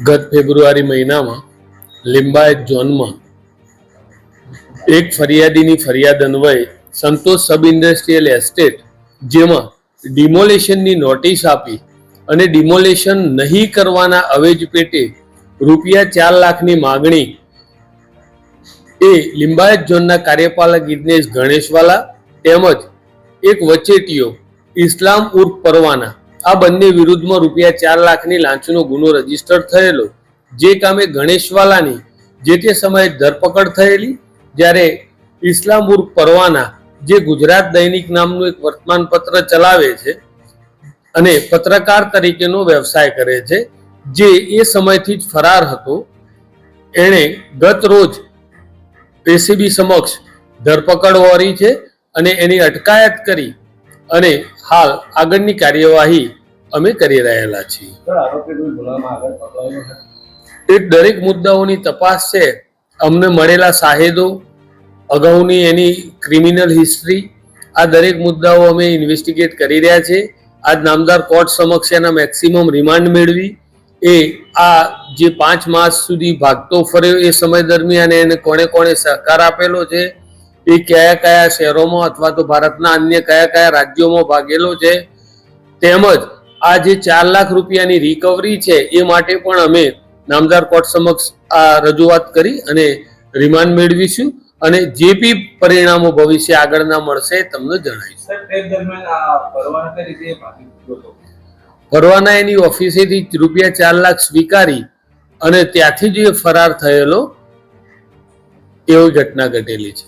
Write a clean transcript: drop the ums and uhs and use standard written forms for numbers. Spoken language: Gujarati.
ગત ફેબ્રુઆરી મહિનામાં લિંબાયત ઝોનમાં એક ફરિયાદીની ફરિયાદ અન્વયે સંતોષ સબ ઇન્ડસ્ટ્રીયલ એસ્ટેટ જેમાં ડિમોલેશનની નોટિસ આપી અને ડિમોલેશન નહીં કરવાના અવેજ પેટે ₹4 લાખની માગણી એ લિંબાયત ઝોનના કાર્યપાલક ઇજનેર ગણેશવાલા તેમજ એક વચેટિયો ઇસ્લામ ઉર્ફ પરવાના આ બંને વિરુદ્ધમાં ₹4 લાખની લાંચનો ગુનો રજીસ્ટર થયેલો, જે કામે ગણેશવાલાની જે તે સમયે ધરપકડ થયેલી, જ્યારે ઇસ્લામ ઉર્ફ પરવાના જે ગુજરાત દૈનિક નામનું એક વર્તમાનપત્ર ચલાવે છે અને પત્રકાર તરીકેનો વ્યવસાય કરે છે, જે એ સમયથી જ ફરાર હતો, એણે ગત રોજ એસીબી સમક્ષ ધરપકડ વોરી છે અને એની અટકાયત કરી અને હાલ આગળની કાર્યવાહી અમે કરી રહેલા છીએ. દરેક મુદ્દાઓની તપાસ છે. અમને મળેલા સાહેદો, અગાઉની એની ક્રિમિનલ હિસ્ટ્રી, આ દરેક મુદ્દાઓ અમે ઇન્વેસ્ટિગેટ કરી રહ્યા છે. આજ નામદાર કોર્ટ સમક્ષ એના મેક્સિમમ રિમાન્ડ મેળવી એ આ જે 5 માસ સુધી ભાગતો ફર્યો એ સમય દરમિયાન એને કોણે કોણે સહકાર આપેલો છે, એ કયા કયા શહેરોમાં અથવા તો ભારતના અન્ય કયા કયા રાજ્યોમાં ભાગેલો છે, તેમજ આ જે ₹4 લાખ રૂપિયાની રિકવરી છે એ માટે પણ અમે નામદાર કોર્ટ સમક્ષ આ રજૂઆત કરી અને રિમાન્ડ મેળવીશું અને જે બી પરિણામો ભવિષ્ય આગળના મળશે તમને જણાવીશું. પરવાના એની ઓફિસેથી ₹4 લાખ સ્વીકારી અને ત્યાંથી જ ફરાર થયેલો એવી ઘટના ઘટેલી છે.